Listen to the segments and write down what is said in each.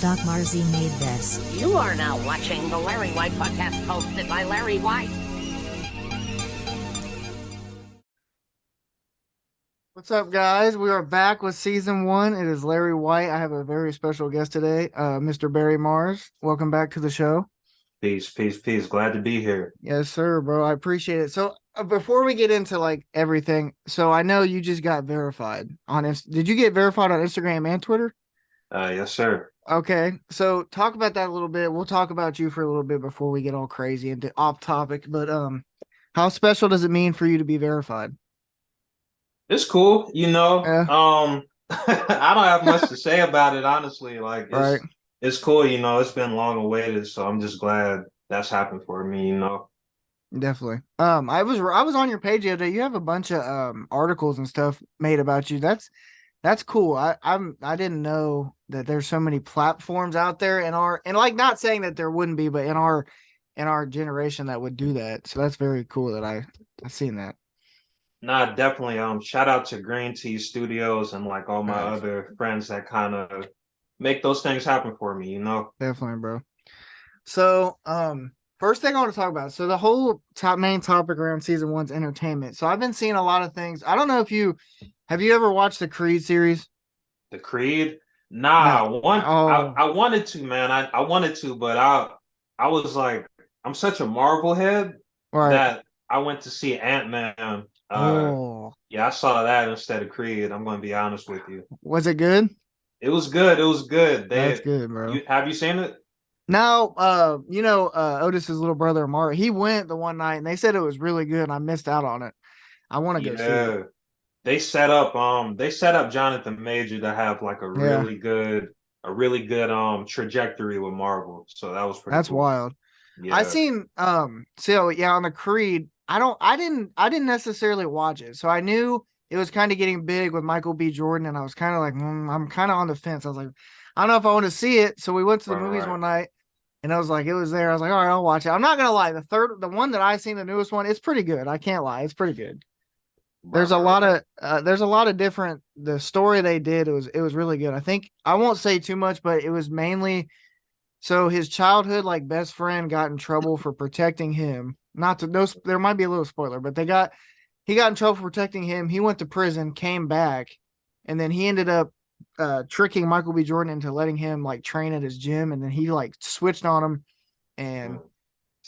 Marzi made this. You are now watching the Larry White podcast hosted by Larry White. What's up, guys? We are back with season 1. It is Larry White. I have a very special guest today, Mr. BarryMarz. Welcome back to the show. Peace, peace, peace. Glad to be here. Yes, sir, bro. I appreciate it. So before we get into like everything, so I know you just got verified on Did you get verified on Instagram and Twitter? Yes, sir. Okay, so talk about that a little bit. We'll talk about you for a little bit before we get all crazy into off topic. But how special does it mean for you to be verified? It's cool, you know. Yeah. I don't have much to say about it, honestly. Like, Right. It's cool, you know. It's been long awaited, so I'm just glad that's happened for me, you know. Definitely. I was on your page the other day. You have a bunch of articles and stuff made about you. That's cool. I didn't know that there's so many platforms out there and like not saying that there wouldn't be, but in our generation that would do that. So that's very cool that I've seen that. Nah, definitely. Shout out to Green Tea Studios and like all my other friends that kind of make those things happen for me, you know. Definitely, bro. So, first thing I want to talk about. So the whole main topic around season 1's entertainment. So I've been seeing a lot of things. I don't know if have you ever watched the Creed series? The Creed? Nah, No. I wanted to, man. I wanted to, but I was like, I'm such a Marvel head that I went to see Ant-Man. Yeah, I saw that instead of Creed. I'm going to be honest with you. Was it good? It was good. It was good. That's good, bro. Have you seen it? No, Otis's little brother, Amari, he went the one night and they said it was really good and I missed out on it. I want to go see it. They set up Jonathan Major to have like a really good trajectory with Marvel. So that was pretty cool. Wild. Yeah. I seen on the Creed, I didn't necessarily watch it. So I knew it was kind of getting big with Michael B. Jordan, and I was kind of like, I'm kind of on the fence. I was like, I don't know if I want to see it. So we went to the movies one night, and I was like, it was there. I was like, all right, I'll watch it. I'm not gonna lie, the one that I seen, the newest one, it's pretty good. I can't lie, it's pretty good. There's a lot of different. The story they did, it was really good. I think I won't say too much, but it was mainly so his childhood like best friend got in trouble for protecting him. There might be a little spoiler, but he got in trouble for protecting him. He went to prison, came back, and then he ended up tricking Michael B. Jordan into letting him like train at his gym, and then he like switched on him and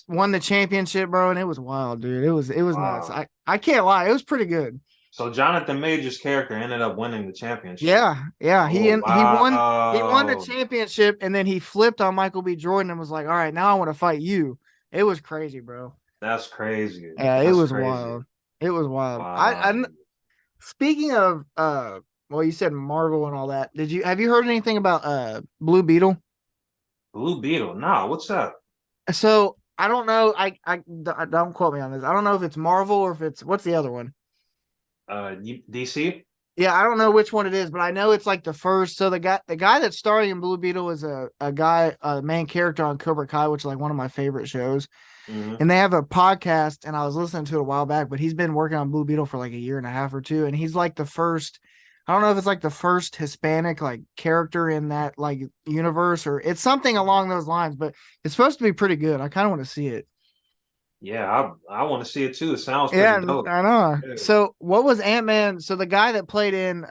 won the championship, bro. And it was wild, dude. It was nuts. I can't lie, it was pretty good. So Jonathan Major's character ended up winning the championship. Yeah. He won the championship, and then he flipped on Michael B. Jordan and was like, all right, now I want to fight you. It was crazy, bro. That's crazy. Yeah, it was wild. It was wild. Wow. Speaking of well, you said Marvel and all that. Have you heard anything about Blue Beetle? Blue Beetle? No, what's that? So I don't know. I don't quote me on this. I don't know if it's Marvel or if what's the other one? DC? Yeah, I don't know which one it is, but I know it's like the first. So the guy that's starring in Blue Beetle is a main character on Cobra Kai, which is like one of my favorite shows. Mm-hmm. And they have a podcast, and I was listening to it a while back, but he's been working on Blue Beetle for like a year and a half or two, and he's like the first. I don't know if it's like the first Hispanic like character in that like universe, or it's something along those lines, but it's supposed to be pretty good. I kind of want to see it. Yeah, I want to see it too. It sounds pretty dope. I know. Yeah. So what was Ant-Man? So the guy that played in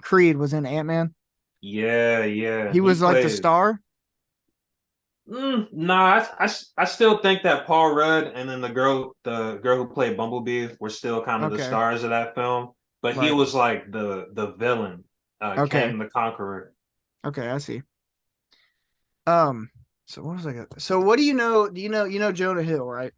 Creed was in Ant-Man. Yeah. He was like the star. Nah, I still think that Paul Rudd and then the girl who played Bumblebee were still kind of the stars of that film. But he was like the villain, Kang the Conqueror. Okay, I see. So what was I got? So what do you know? Do you know Jonah Hill, right?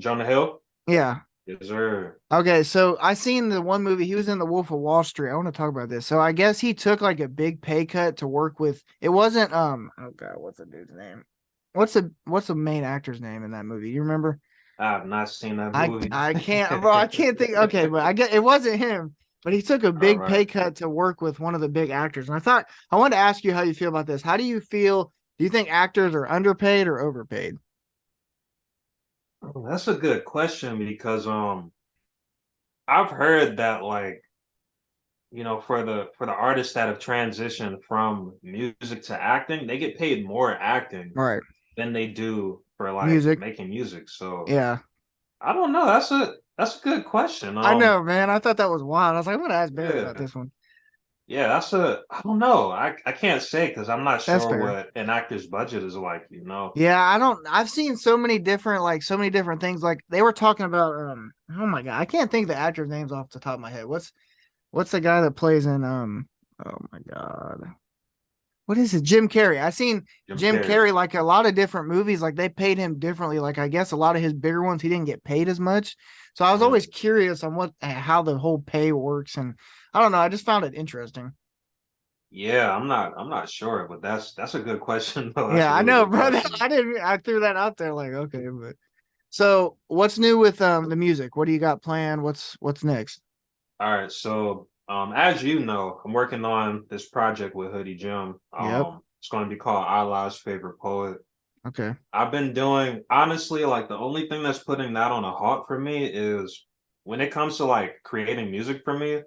Jonah Hill? Yeah. Yes, sir. Okay, so I seen the one movie. He was in The Wolf of Wall Street. I want to talk about this. So I guess he took like a big pay cut to work with. It wasn't oh god, what's the dude's name? What's the main actor's name in that movie? You remember? I have not seen that movie. I can't, bro. I can't think. Okay, but I get it wasn't him. But he took a big pay cut to work with one of the big actors. And I wanted to ask you how you feel about this. How do you feel? Do you think actors are underpaid or overpaid? Oh, that's a good question because I've heard that like for the artists that have transitioned from music to acting, they get paid more acting Right. than they do for like Music. making music. So Yeah. I don't know. That's a good question. I know, man. I thought that was wild. I was like, I'm gonna ask Barry about Yeah. this one. Yeah, I don't know. I can't say because I'm not That's sure fair. what an actor's budget is like. Yeah, I don't. I've seen so many different, like so many different things. Like they were talking about. Oh my god, I can't think of the actor's names off the top of my head. What's the guy that plays in? Oh my god, what is it? Jim Carrey. I seen Jim Jim Carrey. Carrey like a lot of different movies. Like they paid him differently. Like I guess a lot of his bigger ones he didn't get paid as much. So I was always curious on how the whole pay works, and I don't know. I just found it interesting. Yeah, I'm not sure, but that's a good question though. That's Yeah, a I really know, good bro. question. I threw that out there like, okay, but so what's new with the music? What do you got planned? What's next? All right, so as you know, I'm working on this project with Hoodie Jim. Yep. It's going to be called Allah's Favorite Poet. Okay. I've been doing honestly, like the only thing that's putting that on a halt for me is when it comes to like creating music for me,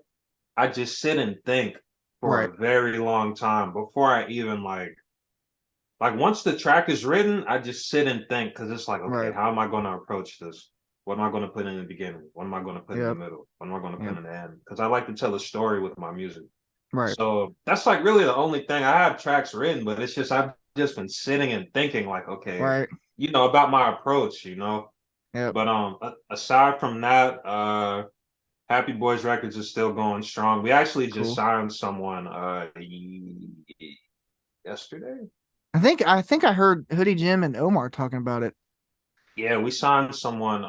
I just sit and think for Right. a very long time before I even like once the track is written, I just sit and think because it's like, okay, Right. how am I going to approach this? What am I going to put in the beginning? What am I going to put in the Yep. middle? What am I going to put Yep. in the end? Because I like to tell a story with my music. Right. So that's like really the only thing. I have tracks written, but it's just I've just been sitting and thinking like, okay, Right. about my approach. Yep. But aside from that, Happy Boys Records is still going strong. We actually just Cool. signed someone yesterday. I think I heard Hoodie Jim and Omar talking about it. Yeah, we signed someone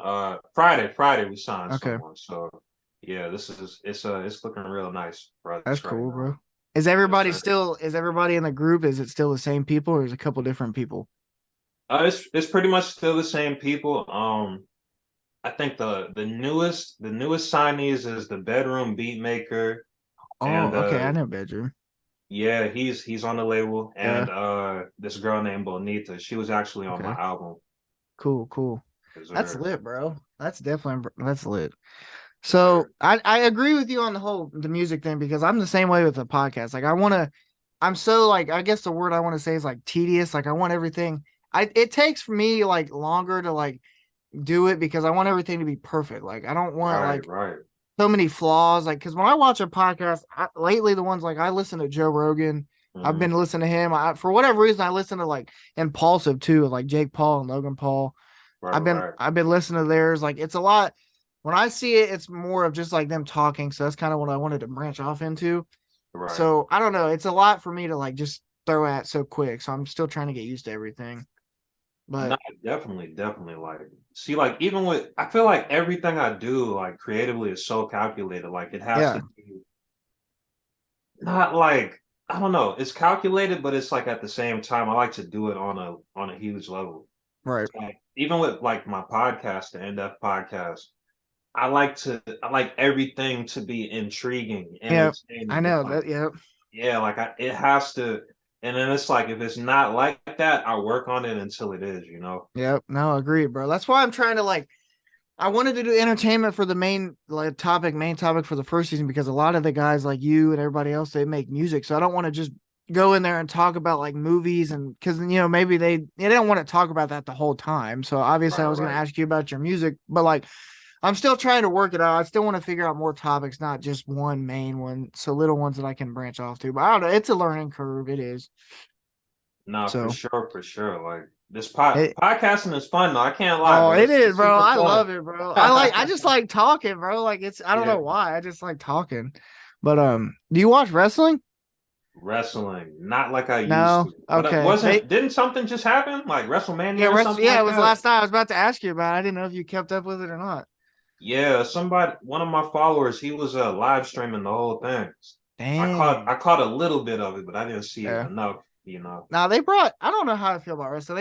Friday. Friday we signed Okay. someone. So yeah, this is it's looking real nice for That's us right cool, now. bro. Yes, sir. Is everybody in the group? Is it still the same people or is it a couple different people? It's pretty much still the same people. I think the newest signees is the bedroom beat maker, Oh, and okay. I know bedroom. yeah, he's on the label, Yeah. and this girl named Bonita, she was actually on my Okay. album. Cool, cool. Is That's her lit, bro. That's lit. is So her I agree with you on the music thing because I'm the same way with the podcast. Like I'm so like I guess the word I want to say is like tedious. Like I want everything. It takes for me like longer to like do it because I want everything to be perfect. Like I don't want right, like right. so many flaws. Like because when I watch a podcast lately, the ones like I listen to Joe Rogan. I've Hmm. been listening to him. For whatever reason, I listen to like Impulsive too, like Jake Paul and Logan Paul. Right, I've right, been listening to theirs. Like it's a lot. When I see it, it's more of just like them talking. So that's kind of what I wanted to branch off into. right. So I don't know. It's a lot for me to like just throw at so quick. So I'm still trying to get used to everything. No, But definitely. Like, see, like even with, I feel like everything I do, like creatively, is so calculated. Like it has yeah, to be not like I don't know. It's calculated, but it's like at the same time, I like to do it on a huge level. right. Like even with like my podcast, the NF podcast, I like everything to be intriguing, Yeah, I entertaining. It's know like that. Yeah, yeah, like it has to, and then it's like if it's not like that, I work on it until it is. yeah. No, agreed, bro. That's why I'm trying to like. I wanted to do entertainment for the main topic for the first season because a lot of the guys like you and everybody else they make music, so I don't want to just go in there and talk about like movies and because maybe they don't want to talk about that the whole time. So obviously I Right, was going to right. ask you about your music, but like I'm still trying to work it out. I still want to figure out more topics, not just one main one, so little ones that I can branch off to. But I don't know, it's a learning curve. It is. No, for So sure, for sure. Like this it podcasting is fun though. I can't lie, oh bro. it is, It's bro. super I fun. love it, bro. I just like talking, bro. Like it's I don't Yeah, know why. I just like talking. But do you watch wrestling? wrestling, not like I used No. to. But it Okay. didn't something just happen? Like WrestleMania or something Yeah, it like was that? last night. I was about to ask you about it. I didn't know if you kept up with it or not. Yeah, one of my followers, he was live streaming the whole thing. I Dang. caught a little bit of it, but I didn't see it Yeah. enough. Now I don't know how I feel about wrestling.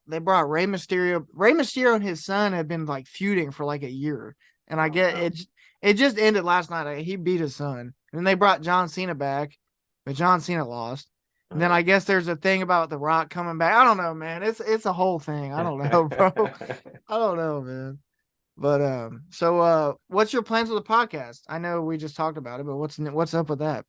They brought Rey Mysterio. Rey Mysterio and his son had been like feuding for like a year. And I Oh, get no. it just ended last night. Like, he beat his son. And then they brought John Cena back, but John Cena lost. And then I guess there's a thing about The Rock coming back. I don't know, man. It's a whole thing. I don't know, bro. I don't know, man. But so what's your plans with the podcast? I know we just talked about it, but what's up with that?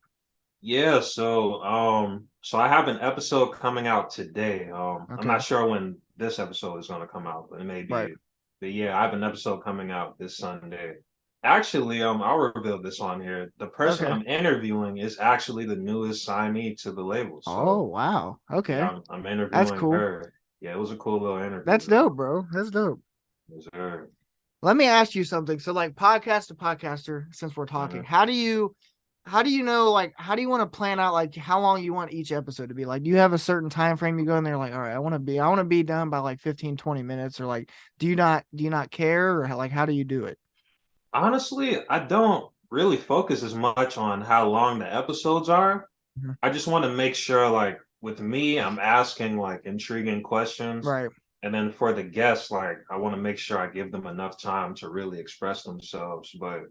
Yeah, so I have an episode coming out today. I'm Okay. not sure when this episode is gonna come out, but it may Right. be. But yeah, I have an episode coming out this Sunday. Actually, I'll reveal this on here. The person Okay. I'm interviewing is actually the newest signee to the label. Oh, So wow. Okay. yeah, I'm That's interviewing cool. her. Yeah, it was a cool little interview, That's man. dope, bro. That's dope. It was her. Let me ask you something. So like podcast to podcaster, since we're talking, Mhm. how do you know, like, how do you want to plan out like how long you want each episode to be? Like, do you have a certain time frame you go in there like, all right, I want to be done by like 15, 20 minutes, or like do you not care, or like how do you do it? Honestly, I don't really focus as much on how long the episodes are. Mhm. I just want to make sure, like, with me, I'm asking like intriguing questions. Right. And then for the guests, like, I want to make sure I give them enough time to really express themselves. But,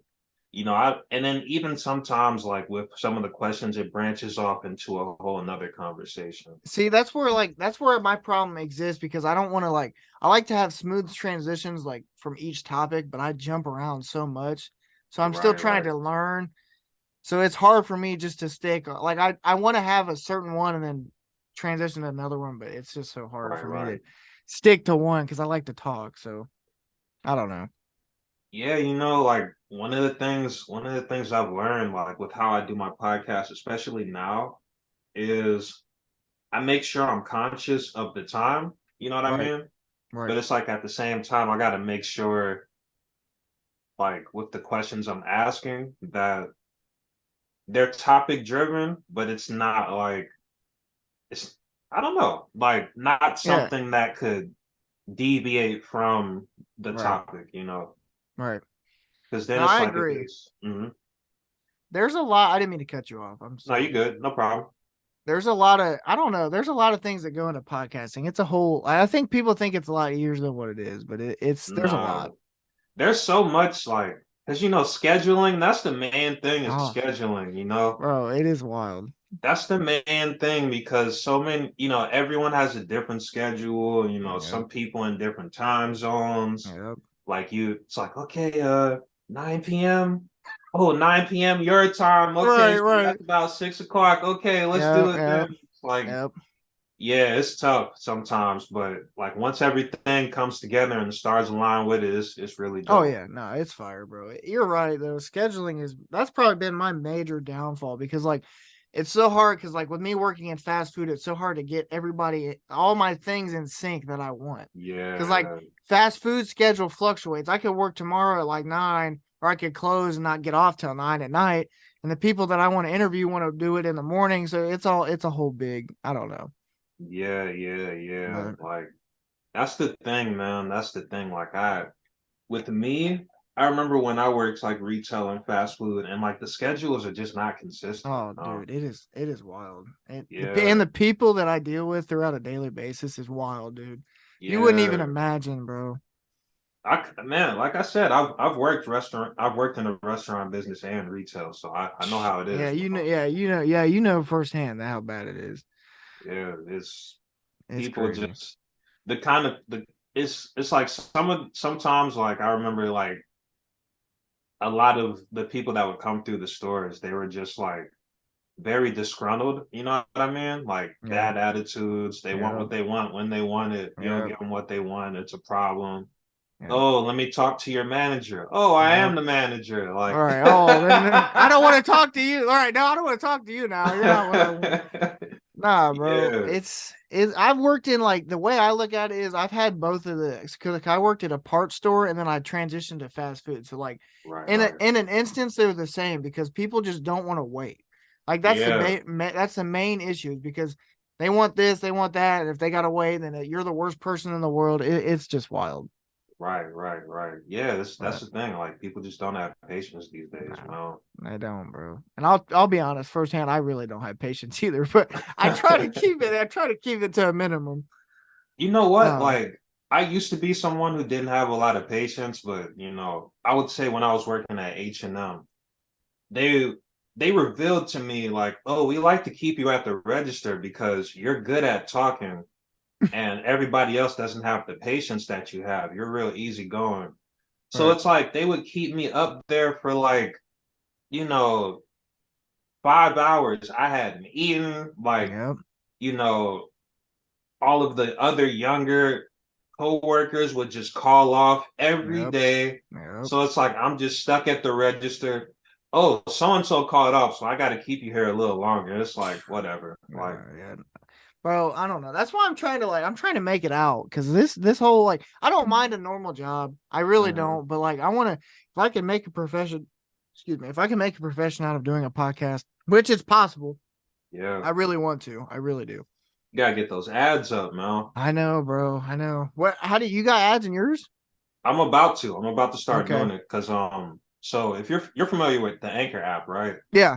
and then even sometimes, like, with some of the questions, it branches off into a whole another conversation. See, that's where my problem exists because I don't want to like I like to have smooth transitions like from each topic, but I jump around so much. So I'm still Right, trying right, to learn. So it's hard for me just to stick like I want to have a certain one and then transition to another one, but it's just so hard right, for me to right. stick to one because I like to talk. So I don't know. Yeah, like one of the things I've learned, like with how I do my podcast, especially now, is I make sure I'm conscious of the time. You know what I Right. mean? Right. But it's like at the same time, I got to make sure, like with the questions I'm asking, that they're topic driven, but it's not like it's, I don't know, like not Yeah. something that could deviate from the Right. topic. Right. Because then No, it's I like if agree. it's, There's a lot. I didn't mean to cut you off. I'm no, you sorry. good, no problem. There's a lot of I don't know. There's a lot of things that go into podcasting. It's a whole. I think people think it's a lot easier than what it is, but it's there's a lot. No, there's so much like, because scheduling, that's the main thing is Oh, scheduling. bro, it is wild. That's the main thing because so many, everyone has a different schedule, Yep. some people in different time zones. Yep. Like it's like, okay, 9 p.m. Oh, 9 p.m. your time. Okay, Right. so Right. that's about 6 o'clock. Okay, let's do Yep. it then. Yep. It's like, Yep. yeah, it's tough sometimes, but like once everything comes together and the stars align with it, it's really Oh dope. yeah. No, it's fire, bro. You're right though. Scheduling is that's probably been my major downfall because like it's so hard because like with me working in fast food, it's so hard to get everybody all my things in sync that I want. Because like Yeah, fast food schedule fluctuates. I could work tomorrow at like 9, or I could close and not get off till 9 at night. And the people that I want to interview want to do it in the morning. So it's a whole big, I don't know. yeah. But Like that's the thing, man. That's the thing. Like with me, I remember when I worked like retail and fast food, and like the schedules are just not consistent. oh dude, it is wild. And Yeah, the people that I deal with throughout a daily basis is wild, dude. You wouldn't even yeah. imagine, bro. Man, like I said, I've worked in a restaurant business and retail, so I know how it Yeah, is. you know firsthand how bad it is. Yeah, it's It's people crazy. just the kind of the it's like sometimes like I remember like a lot of the people that would come through the stores, they were just like very disgruntled. You know what I mean? Like Yeah, bad attitudes. They want yeah, what they want when they want it. You don't yeah, give them what they want, it's a problem. yeah, Oh, let me talk to your manager. Oh, I yeah. am the manager. All Like, right. Oh, then I don't want to talk to you. All right, no, I don't want to talk to you now. You're not what I want. Nah, bro. yeah, It's I've worked in like the way I look at it is I've had both of the because like, I worked at a parts store and then I transitioned to fast food. So like right, in a, right. in an instance they're the same because people just don't want to wait. Like Yeah, that's the main issue because they want this, they want that, and if they gotta wait, then you're the worst person in the world. It's just wild. right. Yeah, that's But the thing. Like, people just don't have patience these days, nah, man. I don't, bro. And I'll be honest, firsthand, I really don't have patience either. But I try to keep it to a minimum. You know what? Um, Like, I used to be someone who didn't have a lot of patience, but I would say when I was working at H&M, they they revealed to me like, oh, we like to keep you at the register because you're good at talking and everybody else doesn't have the patience that you have. You're real easygoing. So it's like they would keep me up there for like, 5 hours. I hadn't eaten, like, all of the other younger co-workers would just call off every day. So it's like I'm just stuck at the register. Oh, so-and-so called off, so I got to keep you here a little longer. It's like, whatever. Like, bro, I don't know. That's why I'm trying to make it out, because this whole, like, I don't mind a normal job. I really don't. But like, I want to, if I can make a profession, if I can make a profession out of doing a podcast, which is possible. Yeah. I really want to. I really do. You gotta get those ads up, man. I know, bro. I know. How do you got ads in yours? I'm about to start doing it, because so if you're familiar with the Anchor app, right? Yeah.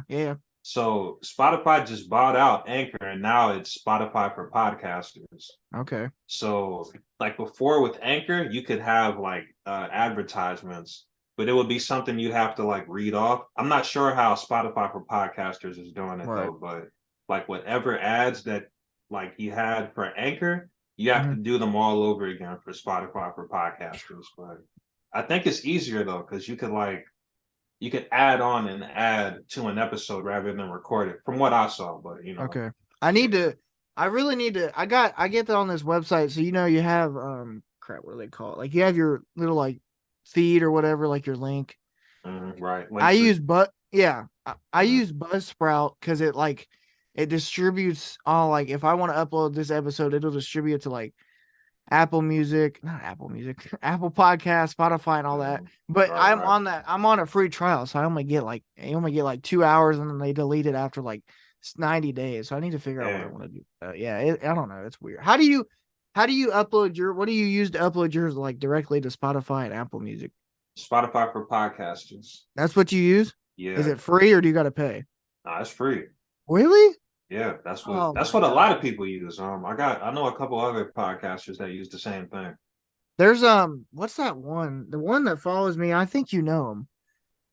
So Spotify just bought out Anchor, and now it's Spotify for podcasters. Okay. So like before with Anchor, you could have like advertisements, but it would be something you'd have to like read off. I'm not sure how Spotify for podcasters is doing it though, but like whatever ads that like you had for Anchor, you have to do them all over again for Spotify for podcasters. But I think it's easier though, because you could add on an ad to an episode rather than record it, from what I saw. But okay. I really need to. I get that on this website. So you have crap, what do they call it? Like you have your little like feed or whatever, like your link. Right. I use I use Buzzsprout because it distributes all, like, if I want to upload this episode, it'll distribute to like Apple Music, not Apple Music, Apple Podcast, Spotify, and all that. But on that. I'm on a free trial, so I only get like 2 hours, and then they delete it after like 90 days. So I need to figure out what I want to do. I don't know. It's weird. How do you upload what do you use to upload yours, like directly to Spotify and Apple Music? Spotify for podcasters. That's what you use? Yeah. Is it free, or do you got to pay? Nah, it's free. Really? Yeah, that's what a lot of people use. I know a couple other podcasters that use the same thing. There's what's that one? The one that follows me, I think you know them.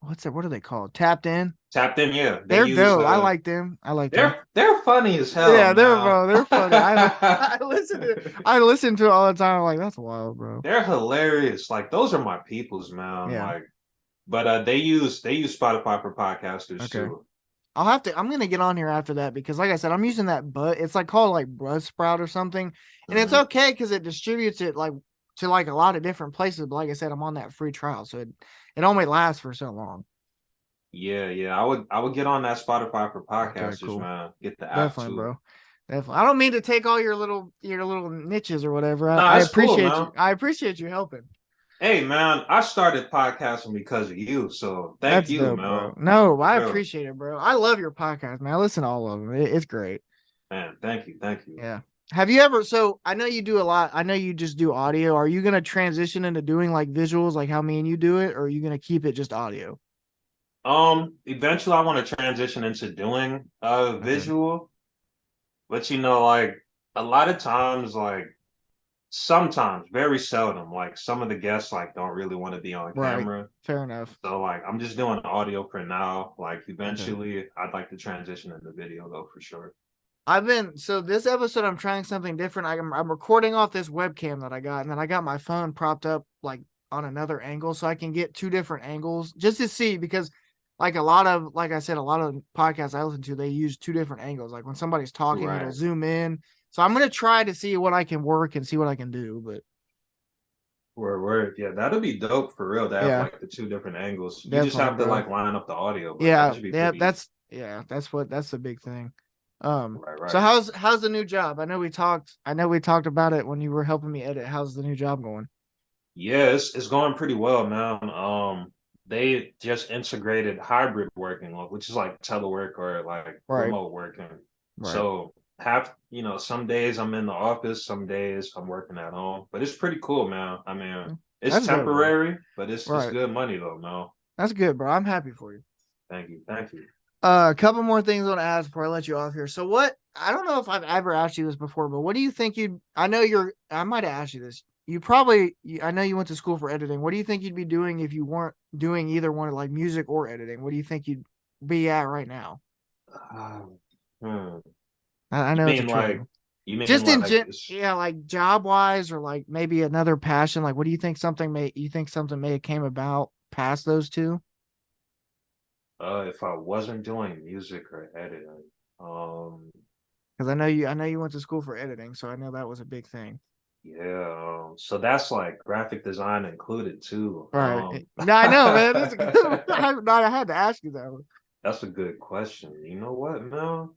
What are they called? Tapped In? Tapped In, yeah. They're dope. I like them. They're funny as hell. Yeah, they're funny. I listen to it all the time. I'm like, that's wild, bro. They're hilarious. Like, those are my peoples, man. Yeah. Like, but they use Spotify for podcasters too. I'm gonna get on here after that, because like I said, I'm using that, but it's like called like Buzzsprout or something, and it's okay because it distributes it like to like a lot of different places. But like I said, I'm on that free trial, so it only lasts for so long. Yeah. I would get on that Spotify for podcasters, man. Get the app too, bro. Definitely. I don't mean to take all your little niches or whatever. I appreciate you. I appreciate you helping. Hey, man, I started podcasting because of you, so thank you, dope, man. Bro. No, I appreciate it, bro. I love your podcast, man. I listen to all of them. It's great. Man, thank you. Yeah. Have you ever, so I know you do a lot. I know you just do audio. Are you going to transition into doing like visuals, like how me and you do it, or are you going to keep it just audio? Eventually I want to transition into doing visual, but like a lot of times, like, sometimes, very seldom, like some of the guests like don't really want to be on camera. Fair enough. So like I'm just doing audio for now. Like eventually I'd like to transition into video though, for sure. So this episode I'm trying something different. I'm recording off this webcam that I got, and then I got my phone propped up like on another angle, so I can get two different angles just to see, because like I said, a lot of podcasts I listen to, they use two different angles. Like when somebody's talking, it'll zoom in. So I'm gonna try to see what I can work and see what I can do. But word. Yeah, that'll be dope for real. To have like the two different angles. You just have to like line up the audio. That's the big thing. So how's the new job? I know we talked about it when you were helping me edit. How's the new job going? Yeah, it's going pretty well, man. They just integrated hybrid working, which is like telework or like remote working. So some days I'm in the office, some days I'm working at home, but it's pretty cool, man. I mean, it's temporary, but it's good money though, man. That's good, bro. I'm happy for you. Thank you. A couple more things I want to ask before I let you off here. So I don't know if I've ever asked you this before, but what do you think I might have asked you this. I know you went to school for editing. What do you think you'd be doing if you weren't doing either one, like music or editing? What do you think you'd be at right now? I know. You You mean Just in like yeah, like job wise, or like maybe another passion. Like, what do you think something may have came about past those two? if I wasn't doing music or editing, um, Because I know you went to school for editing, so I know that was a big thing. yeah, so that's like graphic design included too. All right. No, I know, man. That's good. I had to ask you that one. That's a good question. You know what, man?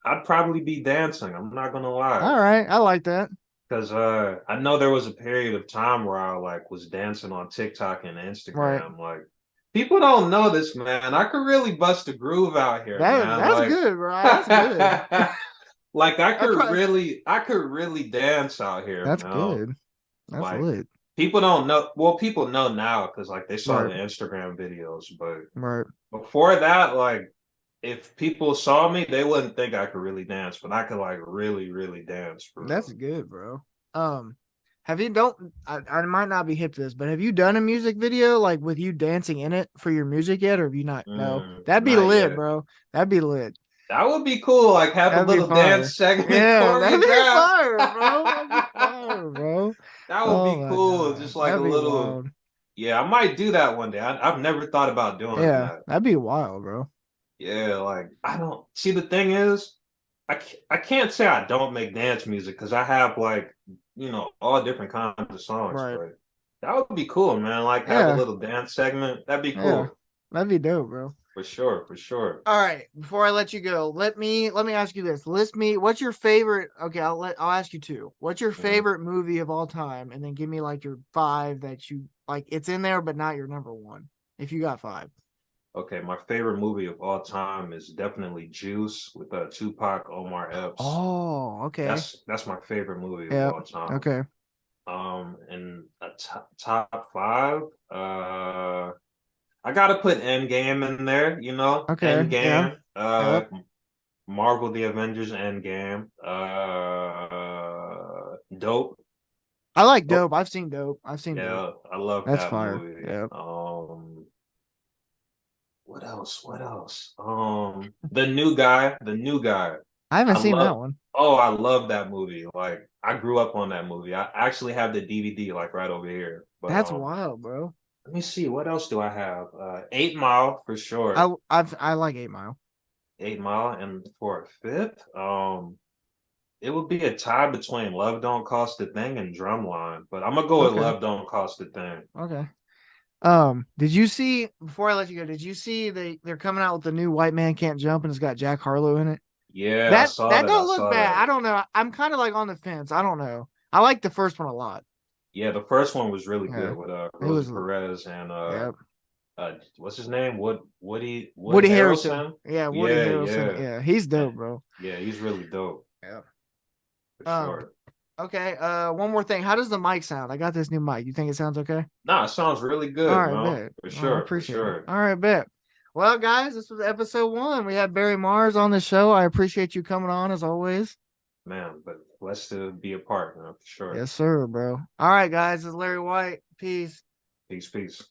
I'd probably be dancing. I'm not gonna lie. All right, I like that. Because I know there was a period of time where I like was dancing on TikTok and Right. Instagram. Like people don't know this, man. I could really bust a groove out here, man. That's Like good, bro. That's good. like I probably, I could really dance out here, that's man. good. That's Like lit. people don't know. Well, people know now because like they saw Right. the Instagram videos, but Right. before that, like if people saw me, they wouldn't think I could really dance, but I could like really, really dance for That's real. good, bro. Have you don't I might not be hip to this, but have you done a music video like with you dancing in it for your music yet, or have you not? No, that'd be Not lit, yet. bro. That'd be lit. That would be cool. Like have a That'd be little fire. dance segment Yeah, that'd be choreographed. fire, bro. That'd be fire, bro. That would Oh be my cool. god, Just like a that'd be little. wild. Yeah, I might do that one day. I've never thought about doing Yeah, that. that'd be wild, bro. Yeah, like I don't see the thing is, I can't say I don't make dance music because I have like all different kinds of songs, Right. but that would be cool, man. Like have a Yeah, little dance segment. That'd be yeah, cool that'd be dope, bro. for sure, for sure. All right, before I let you go, let me ask you this. List me what's your favorite. Okay, I'll ask you two. What's your Mhm. favorite movie of all time? And then give me like your five that you like it's in there, but not your number one. If you got five. Okay, my favorite movie of all time is definitely Juice with Tupac, Omar Epps. Oh, okay. That's my favorite movie of Yeah. all time. Okay. And a top five, I gotta put Endgame in there. Okay. Yeah. Endgame, Yep. Marvel the Avengers Endgame, Dope. I like Oh, Dope. I've seen Dope. I've seen Dope. yeah, I love That's that fire. movie. Yeah. What else? What else? The New Guy, The New Guy. I haven't I seen that love. one. Oh, I love that movie. Like I grew up on that movie. I actually have the DVD like right over here. But That's wild, bro. let me see. What else do I have? 8 Mile for sure. I like 8 Mile. 8 Mile, and for a fifth, it would be a tie between Love Don't Cost a Thing and Drumline, but I'm gonna go with Okay. Love Don't Cost a Thing. Okay. Did you see before I let you go, did you see they're coming out with the new White Man Can't Jump and it's got Jack Harlow in it? Yeah, I That saw that that. I don't look saw bad. that. I don't know. I'm kind of like on the fence. I don't know. I like the first one a lot. Yeah, the first one was really Yeah. good with It Rosie was Perez and yeah. what's his name? Wood Woody Harrelson. Harrelson? Yeah, Woody Yeah, Harrelson. yeah. Yeah, he's And dope, bro. yeah, he's really dope Yeah. for Um, sure. okay. One more thing. How does the mic sound? I got this new mic. You think it sounds okay? Nah, it sounds really All good, right, man. bet. For I sure, for appreciate it. sure. All right, bet. Well, guys, this was episode 1. We had BarryMarz on the show. I appreciate you coming on as always. Man, but blessed to be a part, man, for sure. Yes, sir, bro. All right, guys. This is Larry White. Peace. Peace, peace.